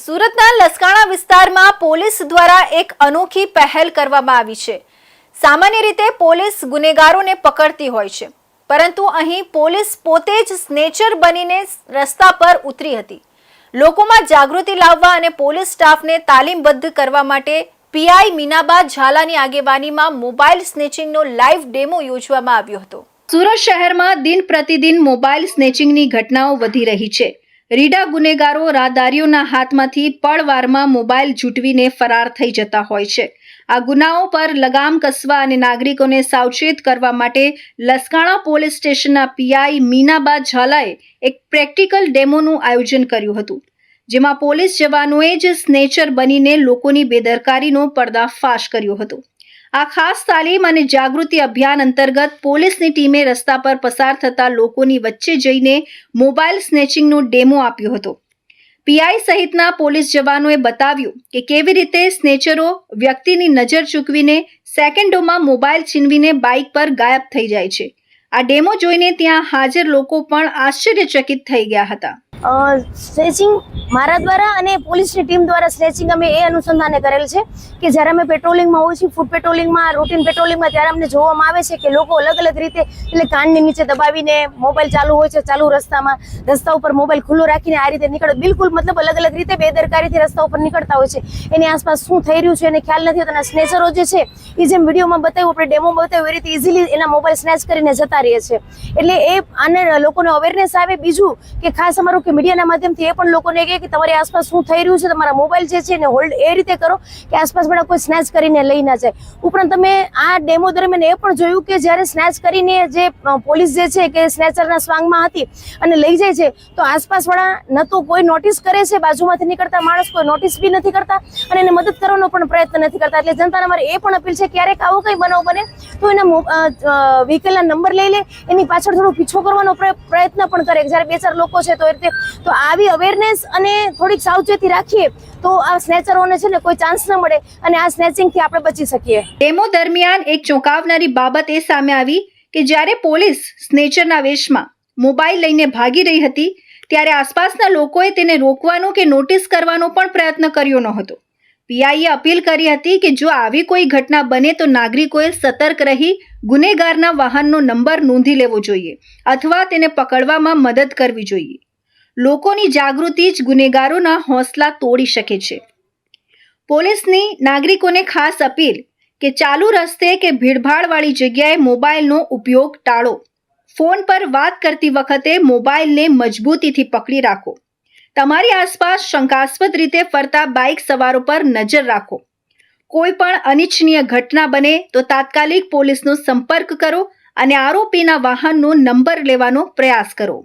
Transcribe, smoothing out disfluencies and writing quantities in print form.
સુરતના લસકાણા વિસ્તારમાં પોલીસ દ્વારા એક અનોખી પહેલ કરવામાં આવી છે। સામાન્ય રીતે પોલીસ ગુનેગારોને પકડતી હોય છે, પરંતુ અહીં પોલીસ પોતે જ સ્નેચર બનીને રસ્તા પર ઉતરી હતી। લોકોમાં જાગૃતિ લાવવા અને પોલીસ સ્ટાફને તાલીમબદ્ધ કરવા માટે પીઆઈ મીનાબા ઝાલાની આગેવાનીમાં મોબાઈલ સ્નેચિંગનો લાઈવ ડેમો યોજવામાં આવ્યો હતો। સુરત શહેરમાં દિન પ્રતિદિન મોબાઈલ સ્નેચિંગની ઘટનાઓ વધી રહી છે। રીડા ગુનેગારો રાહદારીઓના હાથમાંથી પળવારમાં મોબાઈલ ઝૂંટવીને ફરાર થઈ જતા હોય છે। આ ગુનાઓ પર લગામ કસવા અને નાગરિકોને સાવચેત કરવા માટે લસકાણા પોલીસ સ્ટેશનના પીઆઈ મીનાબા ઝાલાએ એક પ્રેક્ટિકલ ડેમોનું આયોજન કર્યું હતું, જેમાં પોલીસ જવાનોએ જ સ્નેચર બનીને લોકોની બેદરકારીનો પર્દાફાશ કર્યો હતો। આ ખાસ તાલીમ અને જાગૃતિ અભિયાન અંતર્ગત પોલીસની ટીમે રસ્તા પર પસાર થતા લોકોની વચ્ચે જઈને મોબાઈલ સ્નેચિંગનો ડેમો આપ્યો હતો। પીઆઈ સહિતના પોલીસ જવાનોએ બતાવ્યું કે કેવી રીતે સ્નેચરો વ્યક્તિની નજર ચૂકવીને સેકન્ડોમાં મોબાઈલ છીનવીને બાઇક પર ગાયબ થઈ જાય છે। આ ડેમો જોઈને ત્યાં હાજર લોકો પણ આશ્ચર્યચકિત થઈ ગયા હતા। સ્નેચિંગ મારા દ્વારા અને પોલીસની ટીમ દ્વારા સ્નેચિંગ અમે એ અનુસંધાને કરેલ છે કે જ્યારે અમે પેટ્રોલિંગમાં હોઈએ છીએ, ફૂડ પેટ્રોલિંગમાં, રૂટીન પેટ્રોલિંગમાં, ત્યારે અમને જોવામાં આવે છે કે લોકો અલગ અલગ રીતે એટલે કાનની નીચે દબાવીને મોબાઈલ ચાલુ હોય છે, ચાલુ રસ્તા ઉપર મોબાઈલ ખુલ્લો રાખીને આ રીતે નીકળે, બિલકુલ મતલબ અલગ અલગ રીતે બેદરકારીથી રસ્તા ઉપર નીકળતા હોય છે। એની આસપાસ શું થઈ રહ્યું છે એને ખ્યાલ નથી હોતો અને સ્નેચરો જે છે એ જેમ વિડીયોમાં બતાવ્યું, આપણે ડેમોમાં બતાવ્યું, એ રીતે ઇઝીલી એના મોબાઈલ સ્નેચ કરીને જતા રહે છે। એટલે એ આને લોકોને અવેરનેસ આવે। બીજું કે ખાસ અમારું મીડિયાના માધ્યમથી એ પણ લોકોને કહે કે તમારી આસપાસ શું થઈ રહ્યું છે, તમારા મોબાઈલ જે છે એને હોલ્ડ એ રીતે કરો કે આસપાસ બધા કોઈ સ્નેચ કરીને લઈ ના જાય। ઉપરાંત તમે આ ડેમો દરમિયાન એ પણ જોયું કે જ્યારે સ્નેચ કરીને જે પોલીસ જે છે કે સ્નેચરના સ્વાંગમાં હતી અને લઈ જાય છે, તો આસપાસવાળા ન તો કોઈ નોટિસ કરે છે, બાજુમાંથી નીકળતા માણસ કોઈ નોટિસ બી નથી કરતા અને એને મદદ કરવાનો પણ પ્રયત્ન નથી કરતા। એટલે જનતાને અમારે એ પણ અપીલ છે કે ક્યારેક આવો કંઈ બનાવ બને તો એના વ્હીકલના નંબર લઈ લે, એની પાછળ થોડો પીછો કરવાનો પ્રયત્ન પણ કરે। જ્યારે બે ચાર લોકો છે તો એ રીતે તો આવી અવેરનેસ અને થોડીક સાવચેતી રાખીએ તો આ સ્નેચરોને છે ને કોઈ ચાન્સ ન મળે અને આ સ્નેચિંગથી આપણે બચી શકીએ। ડેમો દરમિયાન એક ચોંકાવનારી બાબત એ સામે આવી કે જ્યારે પોલીસ સ્નેચરના વેશમાં મોબાઈલ લઈને ભાગી રહી હતી, ત્યારે આસપાસના લોકોએ તેને રોકવાનો કે નોટિસ કરવાનો પણ પ્રયત્ન કર્યો ન હતો। પીઆઈએ અપીલ કરી હતી કે જો આવી કોઈ ઘટના બને તો નાગરિકોએ સતર્ક રહી ગુનેગારના વાહનનો નંબર નોંધી લેવો જોઈએ અથવા તેને પકડવામાં મદદ કરવી જોઈએ। લોકોની જાગૃતિ જ ગુનેગારોના હોંસલા તોડી શકે છે। પોલીસની નાગરિકોને ખાસ અપીલ કે ચાલુ રસ્તે કે ભીડભાડવાળી જગ્યાએ મોબાઈલનો ઉપયોગ ટાળો। ફોન પર વાત કરતી વખતે મોબાઈલને મજબૂતીથી પકડી રાખો। તમારી આસપાસ શંકાસ્પદ રીતે ફરતા બાઇક સવારો પર નજર રાખો। કોઈ પણ અનિચ્છનીય ઘટના બને તો તાત્કાલિક પોલીસનો સંપર્ક કરો અને આરોપીના વાહનનો નંબર લેવાનો પ્રયાસ કરો।